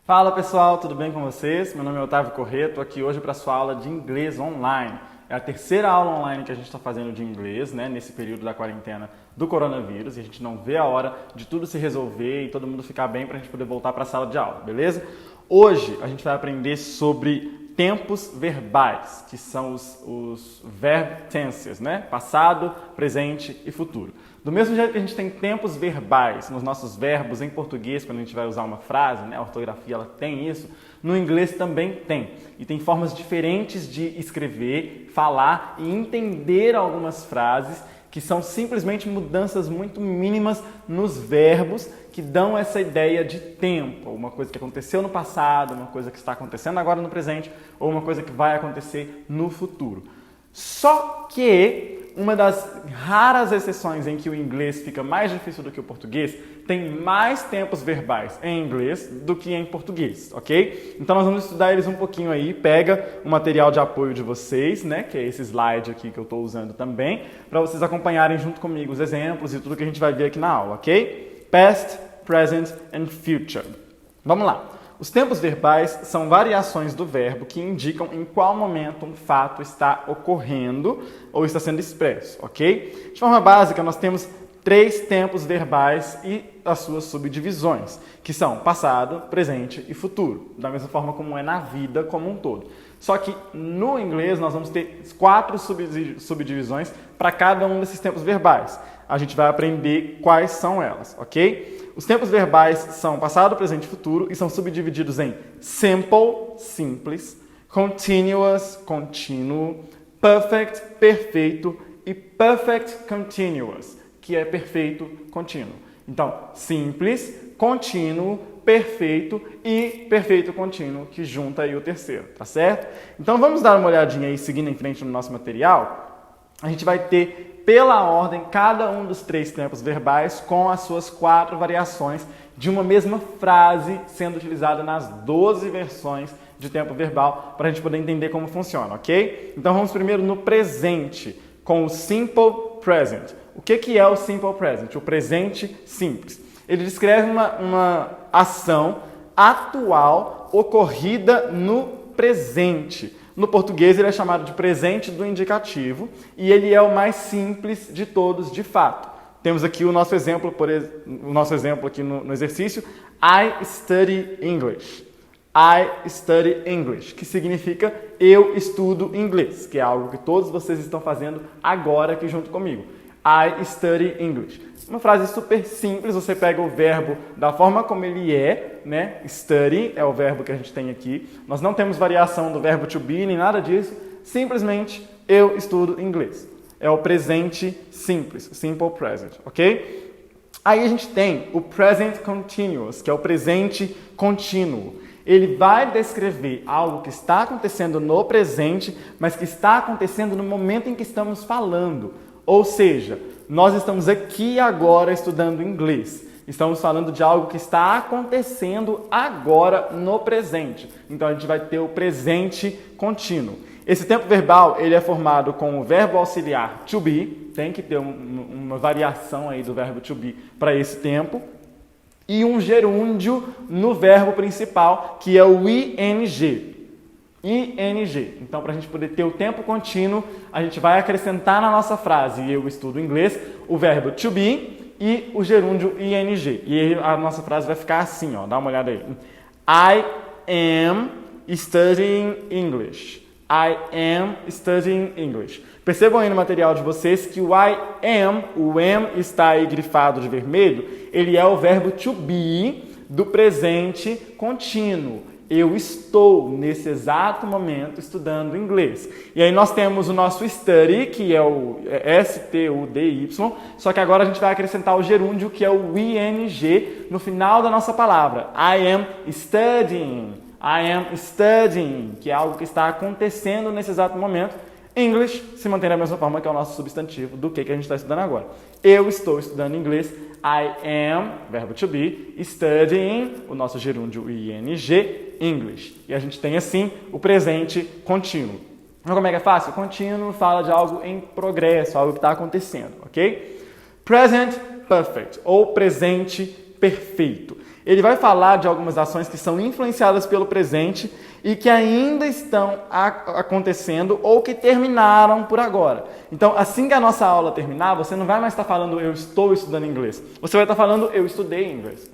Fala pessoal, tudo bem com vocês? Meu nome é Otávio Corrêa, estou aqui hoje para a sua aula de inglês online. É a terceira aula online que a gente está fazendo de inglês, né, nesse período da quarentena do coronavírus, e a gente não vê a hora de tudo se resolver e todo mundo ficar bem para a gente poder voltar para a sala de aula, beleza? Hoje a gente vai aprender sobre tempos verbais, que são os verb tenses, né? Passado, presente e futuro. Do mesmo jeito que a gente tem tempos verbais nos nossos verbos em português, quando a gente vai usar uma frase, né? A ortografia ela tem isso, no inglês também tem. E tem formas diferentes de escrever, falar e entender algumas frases que são simplesmente mudanças muito mínimas nos verbos que dão essa ideia de tempo, uma coisa que aconteceu no passado, uma coisa que está acontecendo agora no presente ou uma coisa que vai acontecer no futuro. Só que uma das raras exceções em que o inglês fica mais difícil do que o português, tem mais tempos verbais em inglês do que em português, ok? Então nós vamos estudar eles um pouquinho aí, pega o material de apoio de vocês, né, que é esse slide aqui que eu estou usando também, para vocês acompanharem junto comigo os exemplos e tudo que a gente vai ver aqui na aula, ok? Past, present and future. Vamos lá. Os tempos verbais são variações do verbo que indicam em qual momento um fato está ocorrendo ou está sendo expresso, ok? De forma básica, nós temos 3 tempos verbais e as suas subdivisões, que são passado, presente e futuro, da mesma forma como é na vida como um todo. Só que no inglês nós vamos ter 4 subdivisões para cada um desses tempos verbais. A gente vai aprender quais são elas, ok? Os tempos verbais são passado, presente e futuro e são subdivididos em simple, simples, continuous, contínuo, perfect, perfeito e perfect continuous, que é perfeito contínuo. Então, simples, contínuo, perfeito e perfeito contínuo, que junta aí o terceiro, tá certo? Então, vamos dar uma olhadinha aí, seguindo em frente no nosso material. A gente vai ter, pela ordem, cada um dos 3 tempos verbais com as suas 4 variações de uma mesma frase sendo utilizada nas 12 versões de tempo verbal para a gente poder entender como funciona, ok? Então, vamos primeiro no presente, com o simple present. O que é o simple present? O presente simples. Ele descreve uma ação atual ocorrida no presente. No português ele é chamado de presente do indicativo e ele é o mais simples de todos de fato. Temos aqui o nosso exemplo, aqui no exercício, I study English. I study English, que significa eu estudo inglês, que é algo que todos vocês estão fazendo agora aqui junto comigo. I study English. Uma frase super simples, você pega o verbo da forma como ele é, né? Study é o verbo que a gente tem aqui. Nós não temos variação do verbo to be, nem nada disso. Simplesmente, eu estudo inglês. É o presente simples, simple present, ok? Aí a gente tem o present continuous, que é o presente contínuo. Ele vai descrever algo que está acontecendo no presente, mas que está acontecendo no momento em que estamos falando. Ou seja, nós estamos aqui agora estudando inglês. Estamos falando de algo que está acontecendo agora no presente. Então a gente vai ter o presente contínuo. Esse tempo verbal ele é formado com o verbo auxiliar to be, tem que ter uma variação aí do verbo to be para esse tempo, e um gerúndio no verbo principal, que é o ing. ING. Então, para a gente poder ter o tempo contínuo, a gente vai acrescentar na nossa frase eu estudo inglês o verbo to be e o gerúndio ing. E aí a nossa frase vai ficar assim, ó, dá uma olhada aí. I am studying English. I am studying English. Percebam aí no material de vocês que o am está aí grifado de vermelho, ele é o verbo to be do presente contínuo. Eu estou, nesse exato momento, estudando inglês. E aí nós temos o nosso study, que é o S-T-U-D-Y, só que agora a gente vai acrescentar o gerúndio, que é o ing, no final da nossa palavra. I am studying. I am studying, que é algo que está acontecendo nesse exato momento. English se mantém da mesma forma que é o nosso substantivo do que a gente está estudando agora. Eu estou estudando inglês. I am, verbo to be, studying, o nosso gerúndio ing, English. E a gente tem assim o presente contínuo. Então, como é que é fácil? Contínuo fala de algo em progresso, algo que está acontecendo, ok? Present perfect, ou presente perfeito. Ele vai falar de algumas ações que são influenciadas pelo presente e que ainda estão acontecendo ou que terminaram por agora. Então, assim que a nossa aula terminar, você não vai mais estar falando eu estou estudando inglês. Você vai estar falando eu estudei inglês.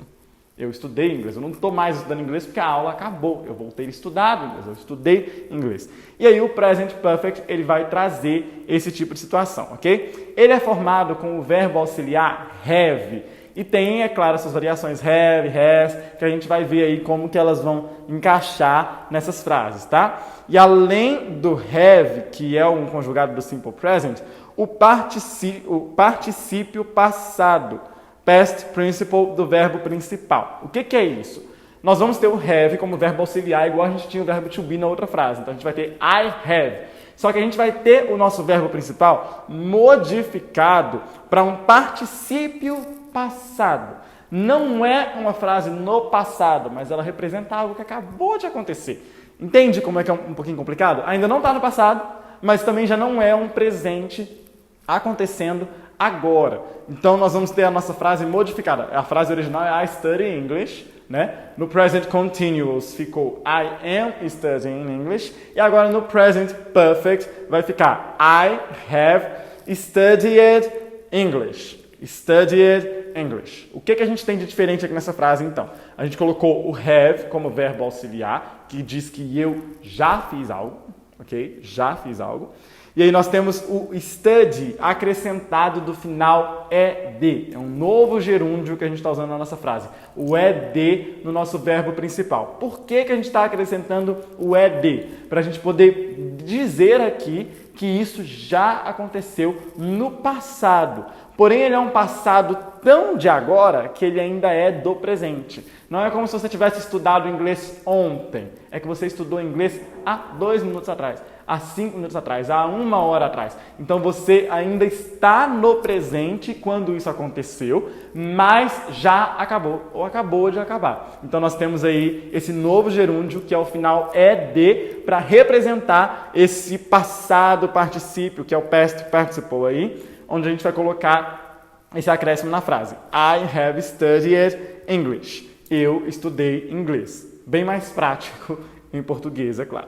Eu estudei inglês. Eu não estou mais estudando inglês porque a aula acabou. Eu voltei a estudar inglês. Eu estudei inglês. E aí o Present Perfect ele vai trazer esse tipo de situação, ok? Ele é formado com o verbo auxiliar have. E tem, é claro, essas variações have, has, que a gente vai ver aí como que elas vão encaixar nessas frases, tá? E além do have, que é um conjugado do Simple Present, o particípio passado, past participle do verbo principal. O que é isso? Nós vamos ter o have como verbo auxiliar, igual a gente tinha o verbo to be na outra frase. Então a gente vai ter I have. Só que a gente vai ter o nosso verbo principal modificado para um particípio passado. Não é uma frase no passado, mas ela representa algo que acabou de acontecer. Entende como é que é um pouquinho complicado? Ainda não está no passado, mas também já não é um presente acontecendo agora. Então nós vamos ter a nossa frase modificada. A frase original é I study English, né? No present continuous ficou I am studying English. E agora no present perfect vai ficar I have studied English. Studied English. O que a gente tem de diferente aqui nessa frase, então? A gente colocou o have como verbo auxiliar, que diz que eu já fiz algo, ok? Já fiz algo. E aí nós temos o study acrescentado do final ed. É um novo gerúndio que a gente está usando na nossa frase. O ed no nosso verbo principal. Por que a gente está acrescentando o ed? Para a gente poder dizer aqui que isso já aconteceu no passado. Porém, ele é um passado tão de agora que ele ainda é do presente. Não é como se você tivesse estudado inglês ontem. É que você estudou inglês há 2 minutos atrás, há 5 minutos atrás, há 1 hora atrás. Então, você ainda está no presente quando isso aconteceu, mas já acabou ou acabou de acabar. Então, nós temos aí esse novo gerúndio que ao final é de para representar esse passado particípio, que é o past participle aí, onde a gente vai colocar esse acréscimo na frase. I have studied English. Eu estudei inglês. Bem mais prático em português, é claro.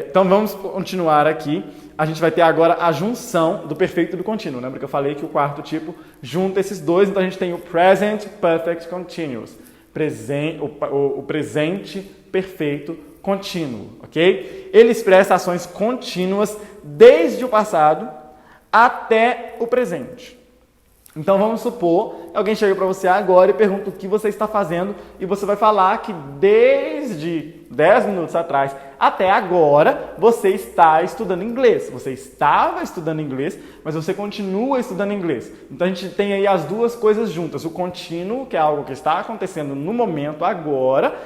Então vamos continuar aqui. A gente vai ter agora a junção do perfeito e do contínuo. Lembra que eu falei que o quarto tipo junta esses dois? Então a gente tem o Present Perfect Continuous. O presente perfeito contínuo, ok? Ele expressa ações contínuas desde o passado até o presente. Então vamos supor, alguém chega para você agora e pergunta o que você está fazendo e você vai falar que desde 10 minutos atrás até agora você está estudando inglês. Você estava estudando inglês, mas você continua estudando inglês. Então a gente tem aí as duas coisas juntas, o contínuo, que é algo que está acontecendo no momento agora,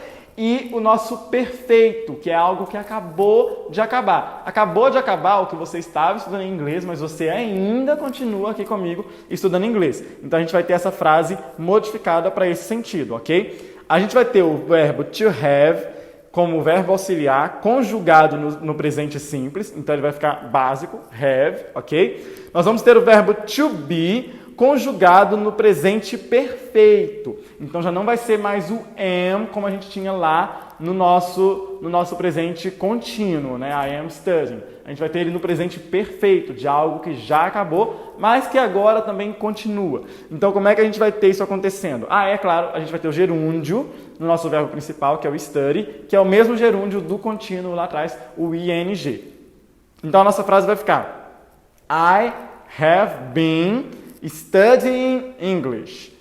e o nosso perfeito, que é algo que acabou de acabar. Acabou de acabar o que você estava estudando em inglês, mas você ainda continua aqui comigo estudando inglês. Então a gente vai ter essa frase modificada para esse sentido, ok? A gente vai ter o verbo to have como verbo auxiliar conjugado no presente simples, então ele vai ficar básico, have, ok? Nós vamos ter o verbo to be conjugado no presente perfeito. Então já não vai ser mais o am como a gente tinha lá no nosso presente contínuo, né? I am studying. A gente vai ter ele no presente perfeito, de algo que já acabou, mas que agora também continua. Então como é que a gente vai ter isso acontecendo? É claro, a gente vai ter o gerúndio no nosso verbo principal, que é o study, que é o mesmo gerúndio do contínuo lá atrás, o ing. Então a nossa frase vai ficar I have been studying English.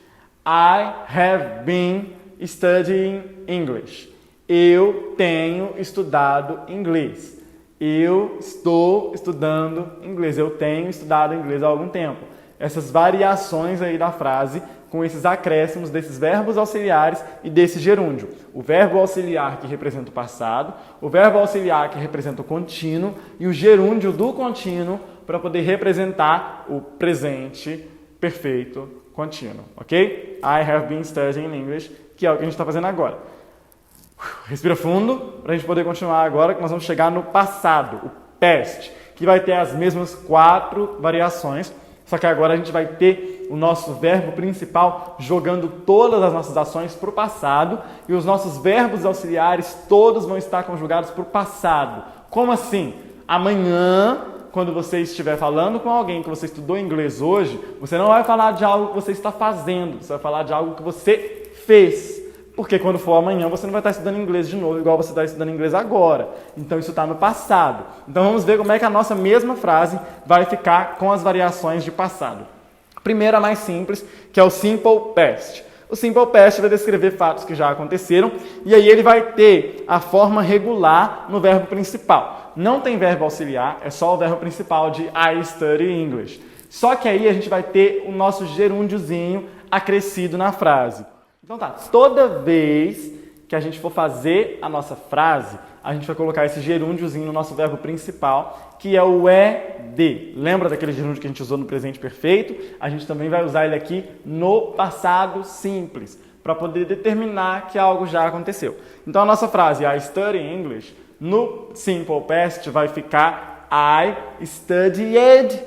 I have been studying English. Eu tenho estudado inglês. Eu estou estudando inglês. Eu tenho estudado inglês há algum tempo. Essas variações aí da frase com esses acréscimos desses verbos auxiliares e desse gerúndio. O verbo auxiliar que representa o passado, o verbo auxiliar que representa o contínuo e o gerúndio do contínuo para poder representar o presente perfeito contínuo, ok? I have been studying English, que é o que a gente está fazendo agora. Respira fundo para a gente poder continuar agora, que nós vamos chegar no passado, o past, que vai ter as mesmas 4 variações, Só que agora a gente vai ter o nosso verbo principal jogando todas as nossas ações para o passado e os nossos verbos auxiliares todos vão estar conjugados para o passado. Como assim? Amanhã, quando você estiver falando com alguém que você estudou inglês hoje, você não vai falar de algo que você está fazendo, você vai falar de algo que você fez. Porque quando for amanhã, você não vai estar estudando inglês de novo, igual você está estudando inglês agora. Então, isso está no passado. Então, vamos ver como é que a nossa mesma frase vai ficar com as variações de passado. Primeiro, a mais simples, que é o Simple Past. O Simple Past vai descrever fatos que já aconteceram e aí ele vai ter a forma regular no verbo principal. Não tem verbo auxiliar, é só o verbo principal de I study English. Só que aí a gente vai ter o nosso gerúndiozinho acrescido na frase. Então tá, toda vez que a gente for fazer a nossa frase, a gente vai colocar esse gerúndiozinho no nosso verbo principal, que é o ED. Lembra daquele gerúndio que a gente usou no presente perfeito? A gente também vai usar ele aqui no passado simples, para poder determinar que algo já aconteceu. Então a nossa frase I study English, no Simple Past vai ficar I studied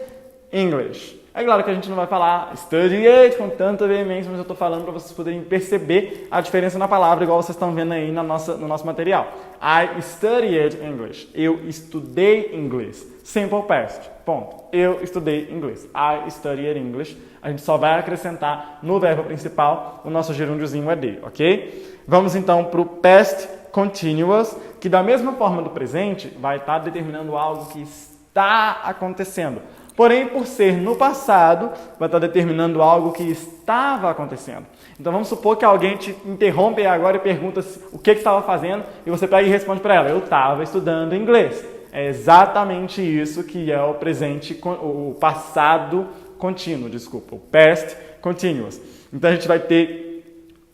English. É claro que a gente não vai falar studied com tanta veemência, mas eu estou falando para vocês poderem perceber a diferença na palavra, igual vocês estão vendo aí no nosso material. I studied English. Eu estudei inglês. Simple past. Ponto. Eu estudei inglês. I studied English. A gente só vai acrescentar no verbo principal o nosso gerúndiozinho ED, ok? Vamos então para o past continuous, que da mesma forma do presente vai estar determinando algo que está acontecendo. Porém, por ser no passado, vai estar determinando algo que estava acontecendo. Então, vamos supor que alguém te interrompe agora e pergunta o que estava fazendo e você pega e responde para ela, eu estava estudando inglês. É exatamente isso que é o presente, o passado contínuo, desculpa, o past continuous. Então, a gente vai ter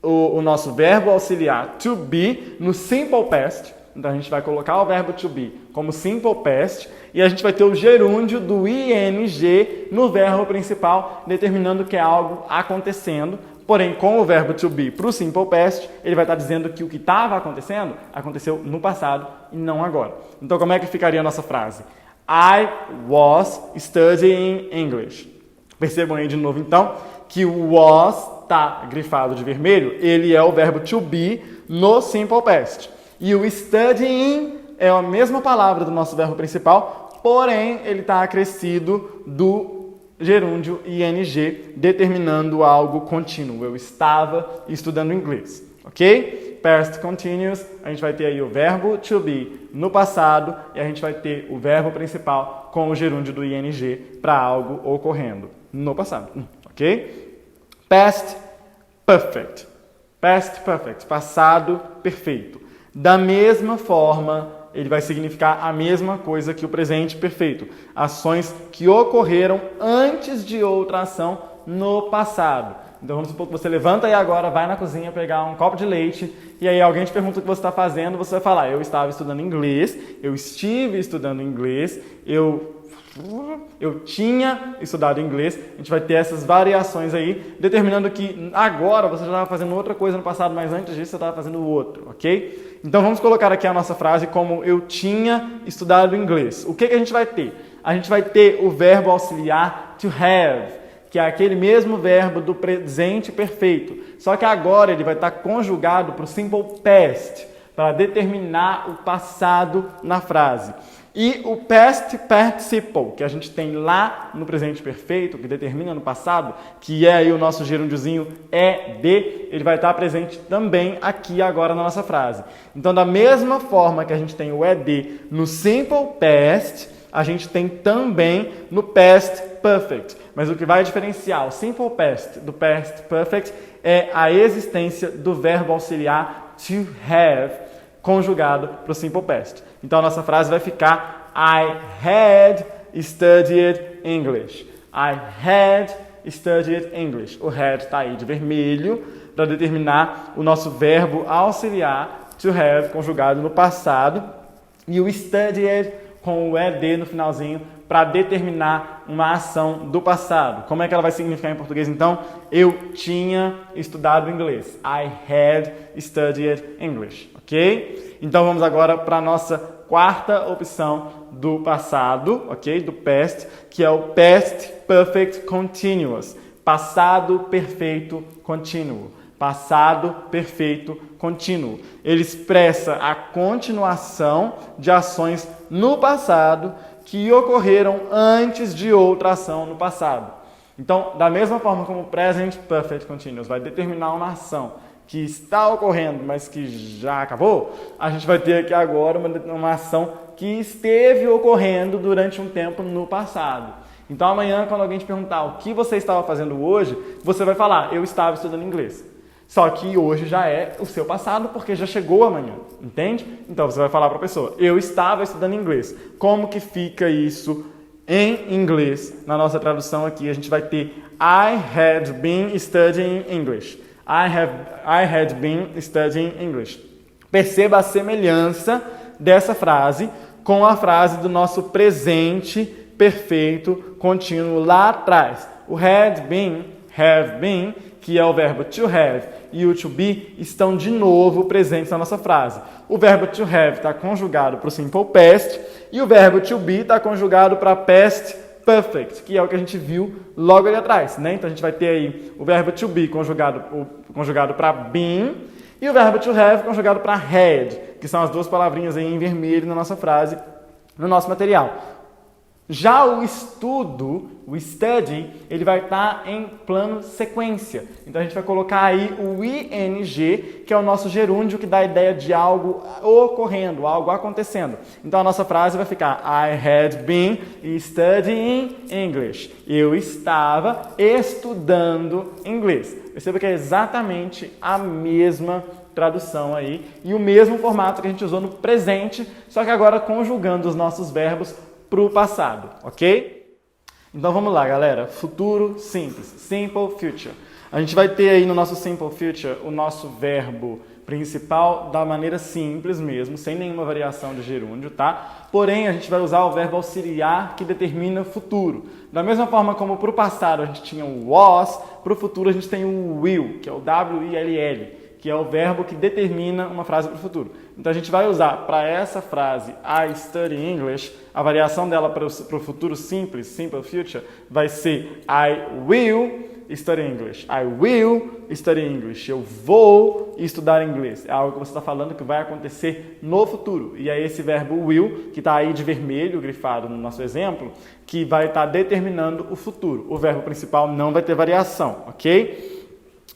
o nosso verbo auxiliar to be no simple past. Então, a gente vai colocar o verbo to be como simple past e a gente vai ter o gerúndio do ing no verbo principal, determinando que é algo acontecendo. Porém, com o verbo to be para o simple past, ele vai estar dizendo que o que estava acontecendo, aconteceu no passado e não agora. Então, como é que ficaria a nossa frase? I was studying English. Percebam aí de novo, então, que o was está grifado de vermelho, ele é o verbo to be no simple past. E o studying é a mesma palavra do nosso verbo principal, porém ele está acrescido do gerúndio ing, determinando algo contínuo. Eu estava estudando inglês, ok? Past continuous, a gente vai ter aí o verbo to be no passado e a gente vai ter o verbo principal com o gerúndio do ing para algo ocorrendo no passado, ok? Past perfect. Past perfect, passado perfeito. Da mesma forma, ele vai significar a mesma coisa que o presente perfeito. Ações que ocorreram antes de outra ação no passado. Então, vamos supor que você levanta e agora vai na cozinha pegar um copo de leite e aí alguém te pergunta o que você está fazendo, você vai falar, eu estava estudando inglês, eu estive estudando inglês, eu tinha estudado inglês. A gente vai ter essas variações aí, determinando que agora você já estava fazendo outra coisa no passado, mas antes disso você estava fazendo outro, ok? Então vamos colocar aqui a nossa frase como eu tinha estudado inglês. O que a gente vai ter? A gente vai ter o verbo auxiliar to have, que é aquele mesmo verbo do presente perfeito, só que agora ele vai estar conjugado para o simple past, para determinar o passado na frase. E o past participle, que a gente tem lá no presente perfeito, que determina no passado, que é aí o nosso gerúndiozinho ED, ele vai estar presente também aqui agora na nossa frase. Então, da mesma forma que a gente tem o ED no simple past, a gente tem também no past perfect. Mas o que vai diferenciar o simple past do past perfect é a existência do verbo auxiliar to have, conjugado para o simple past. Então, a nossa frase vai ficar I had studied English. I had studied English. O had está aí de vermelho para determinar o nosso verbo auxiliar to have, conjugado no passado. E o studied com o ed no finalzinho para determinar uma ação do passado. Como é que ela vai significar em português, então? Eu tinha estudado inglês. I had studied English. Ok? Então, vamos agora para a nossa quarta opção do passado, ok? Do past, que é o Past Perfect Continuous. Passado perfeito contínuo. Passado perfeito contínuo. Ele expressa a continuação de ações no passado que ocorreram antes de outra ação no passado. Então, da mesma forma como o Present Perfect Continuous vai determinar uma ação que está ocorrendo, mas que já acabou, a gente vai ter aqui agora uma ação que esteve ocorrendo durante um tempo no passado. Então, amanhã, quando alguém te perguntar o que você estava fazendo hoje, você vai falar, eu estava estudando inglês. Só que hoje já é o seu passado, porque já chegou amanhã, entende? Então, você vai falar para a pessoa, eu estava estudando inglês. Como que fica isso em inglês? Na nossa tradução aqui, a gente vai ter I had been studying English. I had been studying English. Perceba a semelhança dessa frase com a frase do nosso presente perfeito contínuo lá atrás. O had been, have been, que é o verbo to have, e o to be estão de novo presentes na nossa frase. O verbo to have está conjugado para o simple past e o verbo to be está conjugado para past perfect, que é o que a gente viu logo ali atrás, né? Então a gente vai ter aí o verbo to be conjugado para been e o verbo to have conjugado para had, que são as duas palavrinhas aí em vermelho na nossa frase, no nosso material. Já o estudo, o study, ele vai estar em plano sequência. Então a gente vai colocar aí o ing, que é o nosso gerúndio que dá a ideia de algo ocorrendo, algo acontecendo. Então a nossa frase vai ficar I had been studying English. Eu estava estudando inglês. Perceba que é exatamente a mesma tradução aí e o mesmo formato que a gente usou no presente, só que agora conjugando os nossos verbos para o passado, ok? Então vamos lá, galera. Futuro simples, simple future. A gente vai ter aí no nosso simple future o nosso verbo principal da maneira simples mesmo, sem nenhuma variação de gerúndio, tá? Porém, a gente vai usar o verbo auxiliar que determina futuro. Da mesma forma como para o passado a gente tinha o was, para o futuro a gente tem o will, que é o will, que é o verbo que determina uma frase para o futuro. Então a gente vai usar para essa frase I study English, a variação dela para o futuro simples, simple future, vai ser I will study English. I will study English. Eu vou estudar inglês. É algo que você está falando que vai acontecer no futuro. E é esse verbo will, que está aí de vermelho, grifado no nosso exemplo, que vai estar determinando o futuro. O verbo principal não vai ter variação, ok?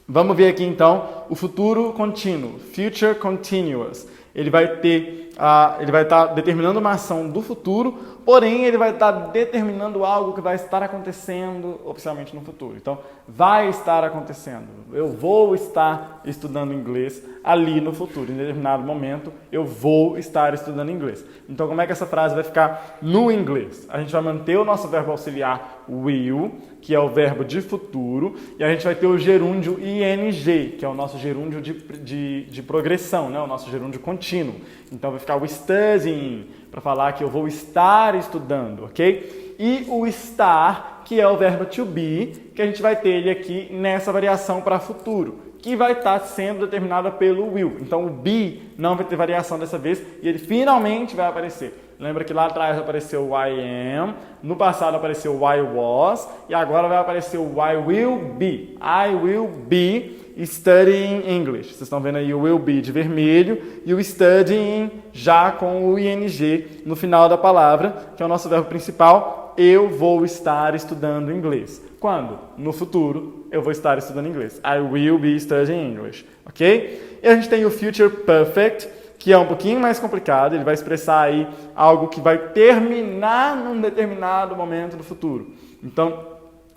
Vamos ver aqui então o futuro contínuo, future continuous. Ele vai estar determinando uma ação do futuro, porém ele vai estar determinando algo que vai estar acontecendo oficialmente no futuro. Então, vai estar acontecendo. Eu vou estar estudando inglês ali no futuro. Em determinado momento, eu vou estar estudando inglês. Então, como é que essa frase vai ficar no inglês? A gente vai manter o nosso verbo auxiliar will, que é o verbo de futuro, e a gente vai ter o gerúndio ing, que é o nosso gerúndio de progressão, né? O nosso gerúndio contínuo. Então vai ficar o studying, para falar que eu vou estar estudando, ok? E o estar, que é o verbo to be, que a gente vai ter ele aqui nessa variação para futuro, que vai estar sendo determinada pelo will. Então o be não vai ter variação dessa vez e ele finalmente vai aparecer. Lembra que lá atrás apareceu o I am, no passado apareceu o I was e agora vai aparecer o I will be. I will be studying English. Vocês estão vendo aí o will be de vermelho e o studying já com o ing no final da palavra, que é o nosso verbo principal. Eu vou estar estudando inglês. Quando? No futuro, eu vou estar estudando inglês. I will be studying English. Ok? E a gente tem o future perfect, que é um pouquinho mais complicado. Ele vai expressar aí algo que vai terminar num determinado momento do futuro. Então,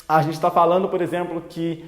a gente está falando, por exemplo, que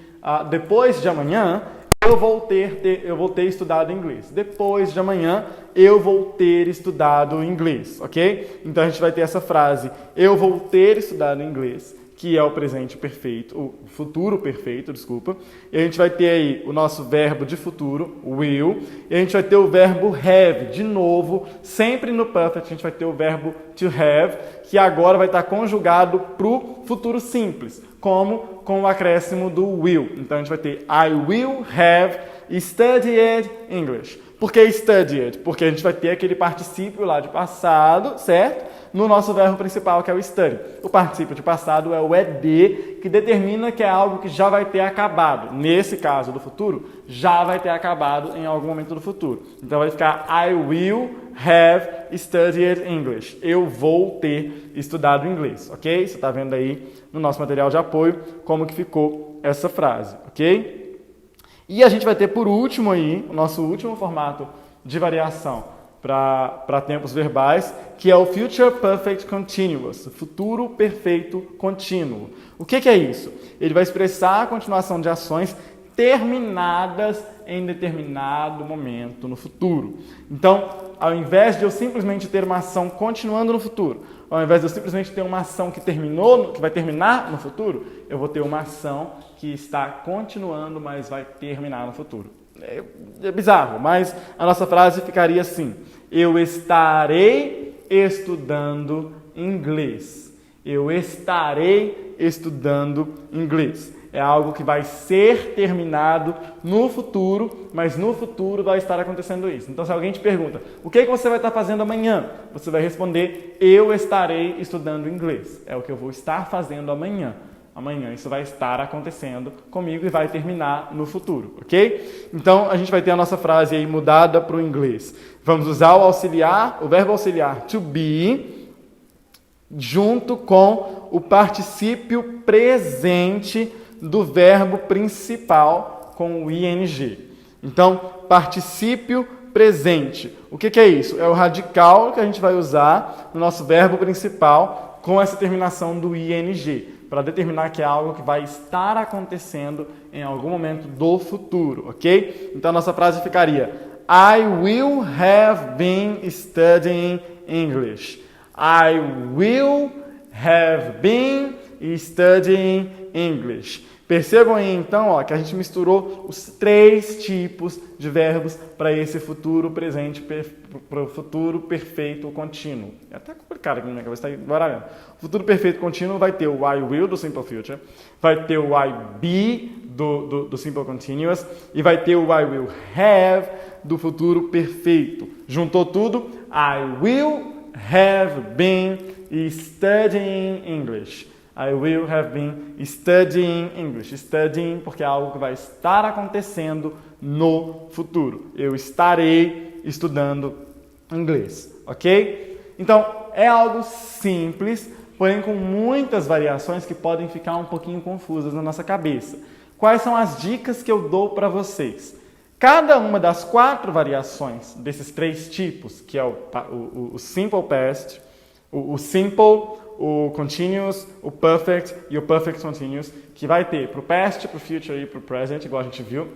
depois de amanhã eu vou ter estudado inglês. Depois de amanhã eu vou ter estudado inglês, ok? Então a gente vai ter essa frase, eu vou ter estudado inglês, que é o presente perfeito, o futuro perfeito, desculpa. E a gente vai ter aí o nosso verbo de futuro, will, e a gente vai ter o verbo have, de novo, sempre no perfect, a gente vai ter o verbo to have, que agora vai estar conjugado para o futuro simples, como com o acréscimo do will. Então a gente vai ter I will have studied English. Por que studied? Porque a gente vai ter aquele particípio lá de passado, certo? No nosso verbo principal, que é o study. O particípio de passado é o ed, que determina que é algo que já vai ter acabado. Nesse caso do futuro, já vai ter acabado em algum momento do futuro. Então vai ficar I will have studied English. Eu vou ter estudado inglês, ok? Você está vendo aí no nosso material de apoio como que ficou essa frase, ok? E a gente vai ter por último aí, o nosso último formato de variação para tempos verbais, que é o Future Perfect Continuous, futuro perfeito contínuo. O que é isso? Ele vai expressar a continuação de ações terminadas em determinado momento no futuro. Então, ao invés de eu simplesmente ter uma ação continuando no futuro, ao invés de eu simplesmente ter uma ação que vai terminar no futuro, eu vou ter uma ação que está continuando, mas vai terminar no futuro. É bizarro, mas a nossa frase ficaria assim: eu estarei estudando inglês. Eu estarei estudando inglês. É algo que vai ser terminado no futuro, mas no futuro vai estar acontecendo isso. Então, se alguém te pergunta, o que você vai estar fazendo amanhã? Você vai responder, eu estarei estudando inglês. É o que eu vou estar fazendo amanhã. Amanhã isso vai estar acontecendo comigo e vai terminar no futuro, ok? Então, a gente vai ter a nossa frase aí mudada para o inglês. Vamos usar o verbo auxiliar to be, junto com o particípio presente do verbo principal com o ing. Então, particípio presente. O que é isso? É o radical que a gente vai usar no nosso verbo principal com essa terminação do ing, para determinar que é algo que vai estar acontecendo em algum momento do futuro, ok? Então, a nossa frase ficaria: I will have been studying English. I will have been studying English. Percebam aí, então, que a gente misturou os 3 tipos de verbos para esse futuro presente, para o futuro perfeito contínuo. É até complicado aqui na minha cabeça, está baralhando. O futuro perfeito contínuo vai ter o I will do Simple Future, vai ter o I be do Simple Continuous e vai ter o I will have do futuro perfeito. Juntou tudo, I will have been studying English. I will have been studying English. Studying porque é algo que vai estar acontecendo no futuro. Eu estarei estudando inglês, ok? Então, é algo simples, porém com muitas variações que podem ficar um pouquinho confusas na nossa cabeça. Quais são as dicas que eu dou para vocês? Cada uma das 4 variações desses 3 tipos, que é o Simple Past, o Simple, o Continuous, o Perfect e o Perfect Continuous, que vai ter para o Past, para o Future e para o Present, igual a gente viu.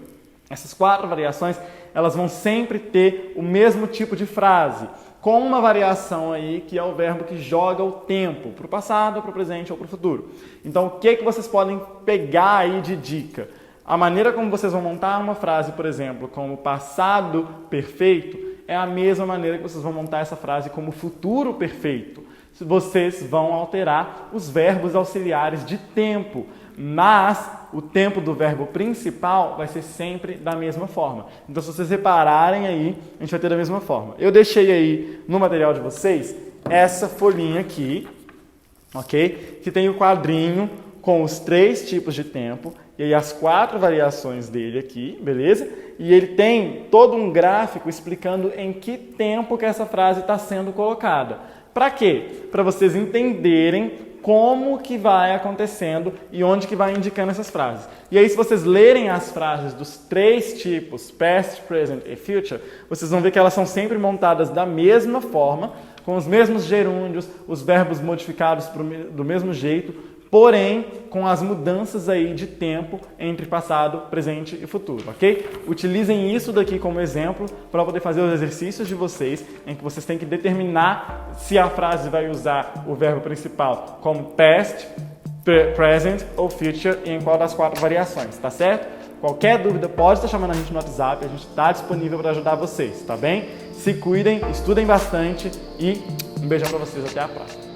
Essas 4 variações, elas vão sempre ter o mesmo tipo de frase, com uma variação aí que é o verbo que joga o tempo para o passado, para o presente ou para o futuro. Então, o que vocês podem pegar aí de dica? A maneira como vocês vão montar uma frase, por exemplo, como passado perfeito, é a mesma maneira que vocês vão montar essa frase como futuro perfeito. Vocês vão alterar os verbos auxiliares de tempo, mas o tempo do verbo principal vai ser sempre da mesma forma. Então, se vocês repararem aí, a gente vai ter da mesma forma. Eu deixei aí no material de vocês essa folhinha aqui, ok? Que tem o quadrinho com os 3 tipos de tempo e aí as 4 variações dele aqui, beleza? E ele tem todo um gráfico explicando em que tempo que essa frase está sendo colocada. Para quê? Para vocês entenderem como que vai acontecendo e onde que vai indicando essas frases. E aí, se vocês lerem as frases dos 3 tipos, Past, Present e Future, vocês vão ver que elas são sempre montadas da mesma forma, com os mesmos gerúndios, os verbos modificados do mesmo jeito, porém com as mudanças aí de tempo entre passado, presente e futuro, ok? Utilizem isso daqui como exemplo para poder fazer os exercícios de vocês, em que vocês têm que determinar se a frase vai usar o verbo principal como past, present ou future e em qual das 4 variações, tá certo? Qualquer dúvida pode estar chamando a gente no WhatsApp, a gente está disponível para ajudar vocês, tá bem? Se cuidem, estudem bastante e um beijão para vocês, até a próxima.